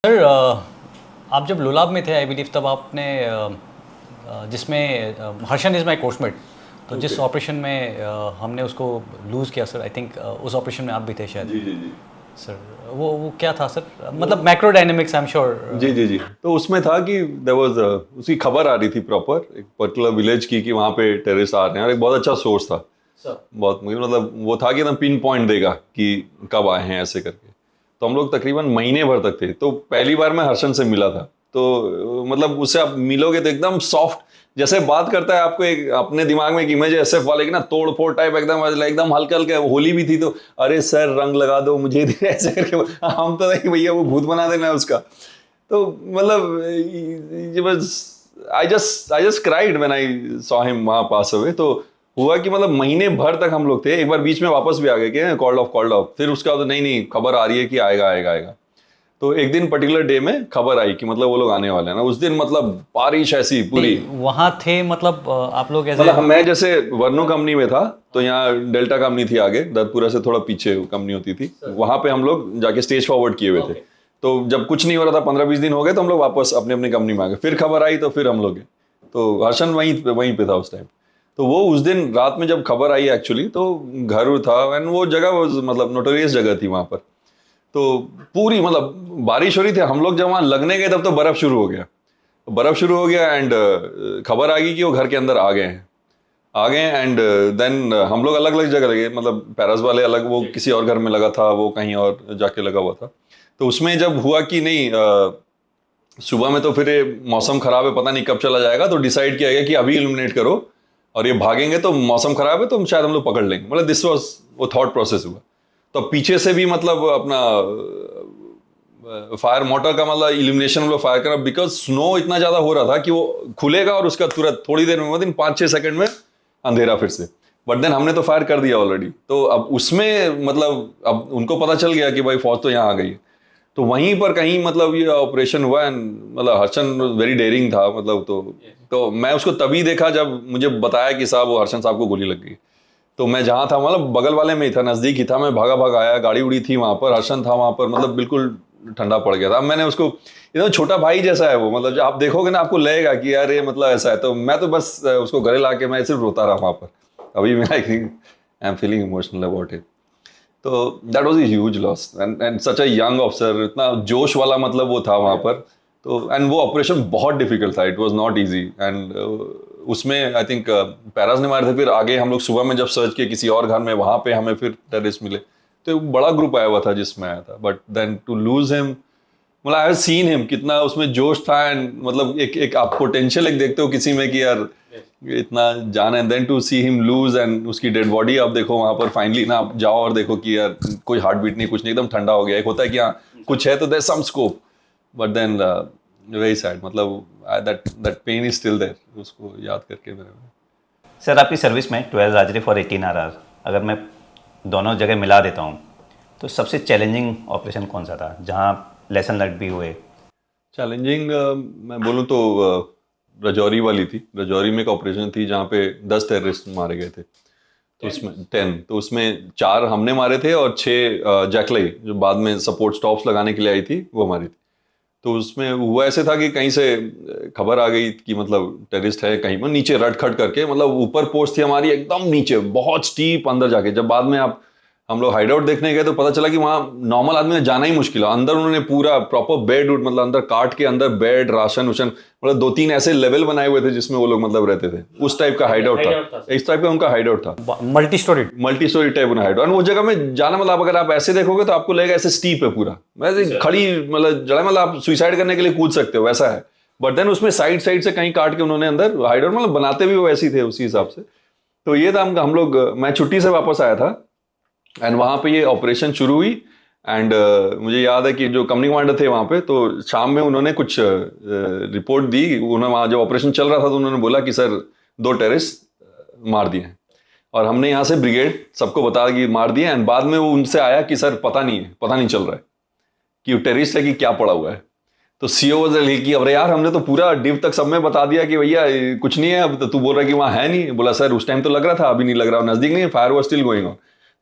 Sir आप जब लोलाब में थे आई बिलीव तब आपने जिसमें हर्षन इज़ माई कोर्समेट, तो जिस ऑपरेशन में हमने उसको लूज़ किया सर, आई थिंक उस ऑपरेशन में आप भी थे शायद। जी जी जी सर वो क्या था सर, मतलब macro dynamics I am sure. जी जी जी। तो उसमें था कि देयर वाज उसकी खबर आ रही थी प्रॉपर एक पर्टिकुलर विलेज की कि वहाँ पे टेररिस्ट आ रहे हैं, और एक बहुत अच्छा सोर्स था। बहुत मुझे मतलब वो था कि एकदम पिन पॉइंट देगा कि कब आए हैं ऐसे करके। तो हम लोग तकरीबन महीने भर तक थे। तो पहली बार मैं हर्षन से मिला था, तो मतलब उससे आप मिलोगे तो एकदम सॉफ्ट जैसे बात करता है, आपको एक अपने दिमाग में एक इमेज है एसएफ वाले की ना, तोड़ फोड़ टाइप एकदम एकदम हल्का हल्का। होली भी थी तो अरे सर रंग लगा दो मुझे ऐसे करके हम तो नहीं भैया वो भूत बना देना है उसका। तो मतलब ये बस I just cried when I saw him वहां पास अवे। तो हुआ कि मतलब महीने भर तक हम लोग थे, एक बार बीच में वापस भी आ गए कि कॉल्ड ऑफ, फिर उसका बाद नहीं नहीं खबर आ रही है कि आएगा आएगा आएगा। तो एक दिन पर्टिकुलर डे में खबर आई कि मतलब वो लोग आने वाले हैं ना, उस दिन मतलब बारिश ऐसी पूरी। वहाँ थे मतलब आप लोग ऐसे मतलब मैं जैसे वर्नो कंपनी में था, तो यहाँ डेल्टा कंपनी थी आगे, दरपुरा से थोड़ा पीछे कंपनी होती थी, वहां पे हम लोग जाके स्टेज फॉरवर्ड किए हुए थे। तो जब कुछ नहीं हो रहा था, 15-20 दिन हो गए, तो हम लोग वापस अपने अपनी कंपनी में आ गए। फिर खबर आई तो फिर हम लोग गए। तो हर्षन वहीं पे था उस टाइम। तो वो उस दिन रात में जब खबर आई एक्चुअली, तो घर था एंड वो जगह मतलब नोटोरियस जगह थी वहां पर। तो पूरी मतलब बारिश हो रही थी, हम लोग जब वहां लगने गए तब तो बर्फ शुरू हो गया एंड खबर आ गई कि वो घर के अंदर आ गए एंड देन हम लोग अलग अलग जगह लगे, मतलब पैरस वाले अलग, वो किसी और घर में लगा था, वो कहीं और जाके लगा हुआ था। तो उसमें जब हुआ कि नहीं सुबह में तो फिर ये मौसम खराब है, पता नहीं कब चला जाएगा, तो डिसाइड किया गया कि अभी इल्यूमिनेट करो, और ये भागेंगे तो मौसम खराब है तो शायद हम लोग पकड़ लेंगे। मतलब दिस वाज वो थॉट प्रोसेस हुआ। तो पीछे से भी मतलब अपना फायर मोटर का मतलब इल्यूमिनेशन हम लोग फायर करा, बिकॉज स्नो इतना ज्यादा हो रहा था कि वो खुलेगा और उसका तुरंत थोड़ी देर में, मतलब 5-6 सेकंड में अंधेरा फिर से। बट देन हमने तो फायर कर दिया ऑलरेडी, तो अब उसमें मतलब अब उनको पता चल गया कि भाई फौज तो यहाँ आ गई है। तो वहीं पर कहीं मतलब ये ऑपरेशन हुआ एंड मतलब हर्षन वेरी डेयरिंग था मतलब। तो मैं उसको तभी देखा जब मुझे बताया कि साहब वो हर्षन साहब को गोली लग गई। तो मैं जहाँ था मतलब बगल वाले में ही था, नजदीक ही था, मैं भागा भागा आया, गाड़ी उड़ी थी वहां पर, हर्षन था वहां पर, मतलब बिल्कुल ठंडा पड़ गया था। मैंने उसको एकदम छोटा भाई जैसा है वो, मतलब जब आप देखोगे ना आपको लगेगा कि यार ये मतलब ऐसा है। तो मैं तो बस उसको गले ला के मैं सिर्फ रोता रहा वहां पर। अभी मैं I think I am feeling emotional about it. तो that was a huge loss and such a young officer, इतना जोश वाला मतलब वो था वहां पर। तो एंड वो ऑपरेशन बहुत डिफिकल्ट था, it was not easy and उसमें आई थिंक पैरास ने मारे थे। फिर आगे हम लोग सुबह में जब सर्च किए किसी और घर में, वहां पे हमें फिर टेररिस्ट मिले। तो बड़ा ग्रुप आया हुआ था जिसमें आया था, but then to lose him, मतलब आई हैव सीन हिम कितना उसमें जोश था एंड मतलब एक आप पोटेंशियल एक देखते हो किसी में कि यार इतना जान है, then to see him lose and उसकी डेड बॉडी आप देखो वहां पर फाइनली ना, आप जाओ और देखो कि यार कोई हार्ट बीट नहीं, कुछ नहीं, एकदम ठंडा हो गया। एक होता है कि हाँ कुछ है तो there some scope, but then very sad, मतलब that that pain is still there, उसको याद करके मेरे में। सर आपकी सर्विस में 12 राजरी फॉर 18 आर, अगर मैं दोनों जगह मिला देता हूँ तो सबसे चैलेंजिंग ऑपरेशन कौन सा था जहाँ लेसन लर्न भी हुए? चैलेंजिंग मैं बोलूँ तो रजौरी वाली थी। रजौरी में एक ऑपरेशन थी जहाँ पे 10 टेररिस्ट मारे गए थे। तो उसमें 10, तो उसमें 4 हमने मारे थे और 6 जैकलाई जो बाद में सपोर्ट स्टॉप्स लगाने के लिए आई थी वो मारी थी। तो उसमें हुआ ऐसे था कि कहीं से खबर आ गई कि मतलब टेररिस्ट है कहीं पर नीचे रट खट करके, मतलब ऊपर पोस्ट थी हमारी एकदम नीचे बहुत स्टीप अंदर जाके। जब बाद में आप हम लोग हाइड आउट देखने गए तो पता चला कि वहां नॉर्मल आदमी ने जाना ही मुश्किल है। अंदर उन्होंने पूरा प्रॉपर बेड मतलब अंदर काट के अंदर बेड राशन उशन, मतलब 2-3 ऐसे लेवल बनाए हुए थे जिसमें वो लोग मतलब रहते थे। उस टाइप का हाइड आउट था, इस टाइप का उनका हाइड आउट था, मल्टी मल्टी स्टोरी टाइप बना हाइड। और वो जगह में जाना मतलब अगर आप ऐसे देखोगे तो आपको लगेगा ऐसे स्टीप है पूरा, वैसे खड़ी मतलब जगह, मतलब आप सुसाइड करने के लिए कूद सकते हो वैसा है। बट देन उसमें साइड साइड से कहीं काट के उन्होंने अंदर हाइड आउट, मतलब बनाते भी वो वैसे ही थे उसी हिसाब से। तो ये था हम लोग, मैं छुट्टी से वापस आया था एंड वहां पे ये ऑपरेशन शुरू हुई एंड मुझे याद है कि जो कंपनी कमांडर थे वहां पे, तो शाम में उन्होंने कुछ रिपोर्ट दी। उन्होंने वहां जब ऑपरेशन चल रहा था तो उन्होंने बोला कि सर 2 टेररिस्ट मार दिए हैं। और हमने यहाँ से ब्रिगेड सबको बता कि मार दिए एंड बाद में वो उनसे आया कि सर पता नहीं है, पता नहीं चल रहा है कि वो टेररिस्ट है कि क्या पड़ा हुआ है। तो सीओ कि अरे यार हमने तो पूरा डिव तक सब में बता दिया कि भैया कुछ नहीं है, अब तो तू बोल रहा है कि वहां है नहीं। बोला सर उस टाइम तो लग रहा था, अभी नहीं लग रहा, नजदीक नहीं है, fire was still going on.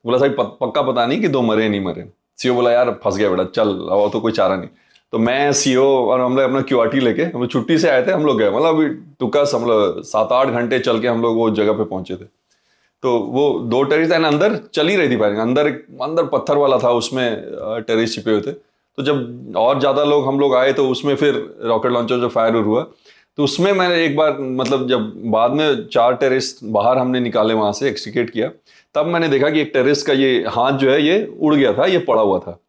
बोला साहब पक्का पता नहीं कि 2 मरे नहीं मरे। सीओ बोला यार फंस गया बेटा, चल अब तो कोई चारा नहीं। तो मैं सीओ और हम लोग अपना क्यूआरटी लेके हम लोग छुट्टी से आए थे, हम लोग गए, मतलब अभी टुकस हम लोग 7-8 घंटे चल के हम लोग वो जगह पे पहुंचे थे। तो वो 2 टेरिस एंड अंदर चल ही रही थी फायरिंग, अंदर पत्थर वाला था, उसमें टेरिस छिपे हुए थे। तो जब और ज्यादा लोग हम लोग आए तो उसमें फिर रॉकेट लॉन्चर जो फायर हुआ, तो उसमें मैंने एक बार मतलब जब बाद में 4 टेरिस बाहर हमने निकाले वहां से एक्सट्रिकेट किया, तब मैंने देखा कि एक टेरिस का ये हाथ जो है ये उड़ गया था, ये पड़ा हुआ था।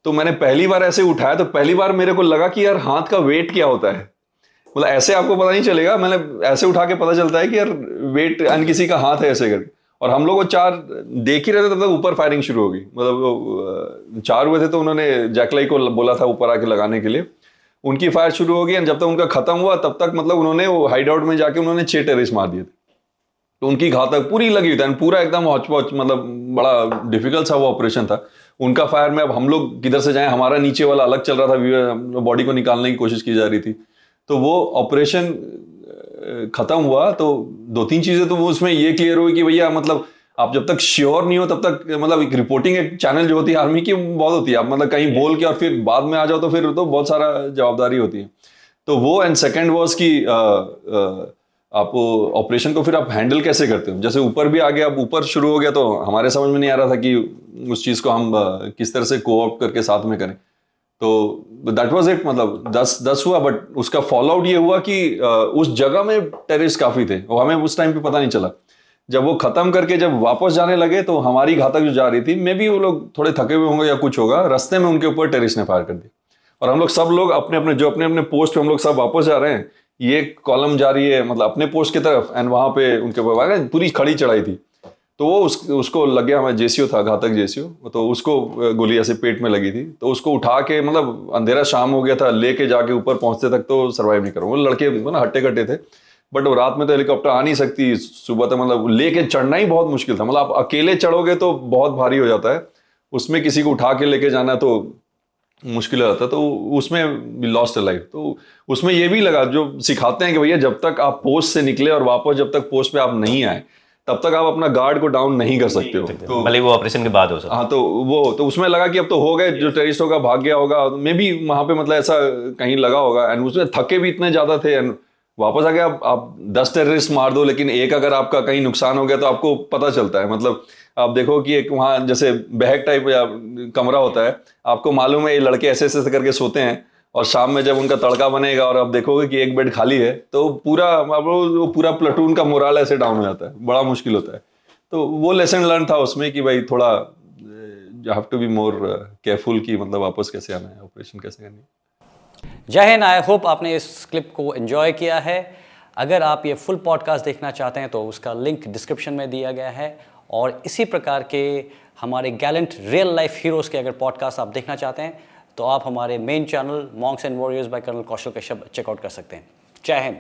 तो मैंने पहली बार ऐसे उठाया तो पहली बार मेरे को लगा कि यार हाथ का वेट क्या होता है, मतलब ऐसे आपको पता नहीं चलेगा, मैंने ऐसे उठा के पता चलता है कि यार वेट एंड किसी का हाथ है ऐसे करके। और हम लोग वो 4 देख ही रहे थे तब तक ऊपर फायरिंग शुरू हो गई, मतलब 4 हुए थे तो उन्होंने जैकलाई को बोला था ऊपर आके लगाने के लिए, उनकी फायर शुरू हो गई एंड जब तक उनका खत्म हुआ तब तक मतलब उन्होंने वो हाइड आउट में जाके उन्होंने 6 टेररिस्ट मार दिए थे। तो उनकी घातक पूरी लगी हुई थी, पूरा एकदम हॉच पॉच, मतलब बड़ा डिफिकल्ट सा वो ऑपरेशन था। उनका फायर में अब हम लोग किधर से जाएं, हमारा नीचे वाला अलग चल रहा था, बॉडी को निकालने की कोशिश की जा रही थी। तो वो ऑपरेशन खत्म हुआ तो 2-3 चीजें तो वो उसमें ये क्लियर हुई कि भैया मतलब आप जब तक श्योर नहीं हो तब तक, मतलब एक रिपोर्टिंग एक चैनल जो होती है आर्मी की बहुत होती है, आप मतलब कहीं बोल के और फिर बाद में आ जाओ तो फिर तो बहुत सारा जवाबदारी होती है। तो वो एंड सेकेंड वॉज कि आप ऑपरेशन को फिर आप हैंडल कैसे करते हो, जैसे ऊपर भी आ गया, अब ऊपर शुरू हो गया तो हमारे समझ में नहीं आ रहा था कि उस चीज को हम किस तरह से कोऑप करके साथ में करें। तो दैट वाज इट, मतलब 10 हुआ, बट उसका फॉलो आउट ये हुआ कि उस जगह में टेररिस्ट काफी थे और हमें उस टाइम पे पता नहीं चला। जब वो खत्म करके जब वापस जाने लगे तो हमारी घातक जो जा रही थी, मे बी वो लोग थोड़े थके हुए होंगे या कुछ होगा, रास्ते में उनके ऊपर टेररिस्ट ने फायर कर दिया और हम लोग सब लोग अपने अपने पोस्ट पे हम लोग सब वापस जा रहे हैं, ये कॉलम जा रही है मतलब अपने पोस्ट की तरफ एंड वहां पे उनके ऊपर पूरी खड़ी चढ़ाई थी। तो वो उसको लग गया, हमारा जेसीओ था, घातक जेसीओ, तो उसको गोली ऐसे पेट में लगी थी, तो उसको उठा के, मतलब अंधेरा शाम हो गया था, लेके जाके ऊपर पहुंचते तक तो सर्वाइव नहीं करूँ, वो लड़के ना हट्टे कट्टे थे, बट वो रात में तो हेलीकॉप्टर आ नहीं सकती, सुबह तक मतलब लेके चढ़ना ही बहुत मुश्किल था, मतलब आप अकेले चढ़ोगे तो बहुत भारी हो जाता है, उसमें किसी को उठा के लेके जाना तो मुश्किल हो जाता है, तो उसमें लॉस्ट लाइफ। तो उसमें ये भी लगा, जो सिखाते हैं कि भैया जब तक आप पोस्ट से निकले और वापस जब तक पोस्ट पे आप नहीं आए तब तक आप अपना गार्ड को डाउन नहीं कर सकते हो। तो भले वो ऑपरेशन के बाद हो सकता। हाँ, तो उसमें लगा कि अब तो हो गए, जो टेररिस्ट होगा भाग गया होगा, मे भी वहां पे मतलब ऐसा कहीं लगा होगा, एंड उसमें थके भी इतने ज्यादा थे एंड वापस आ गया। आप 10 टेररिस्ट मार दो लेकिन एक अगर आपका कहीं नुकसान हो गया तो आपको पता चलता है, मतलब आप देखो कि एक वहां जैसे बहक टाइप या कमरा होता है, आपको मालूम है ये लड़के ऐसे ऐसे करके सोते हैं और शाम में जब उनका तड़का बनेगा और आप देखोगे कि एक बेड खाली है तो पूरा प्लाटून का मोराल ऐसे डाउन हो जाता है, बड़ा मुश्किल होता है। तो वो लेसन लर्न था उसमें कि भाई थोड़ा you have to be more careful कि मतलब वापस कैसे आना है, ऑपरेशन कैसे करनी है। जय हिंद। आई होप आपने इस क्लिप को एंजॉय किया है। अगर आप ये फुल पॉडकास्ट देखना चाहते हैं तो उसका लिंक डिस्क्रिप्शन में दिया गया है, और इसी प्रकार के हमारे गैलेंट रियल लाइफ हीरोज़ के अगर पॉडकास्ट आप देखना चाहते हैं तो आप हमारे main channel Monks and Warriors by colonel Kaushal Kashyap check out कर सकते हैं। जय हिंद।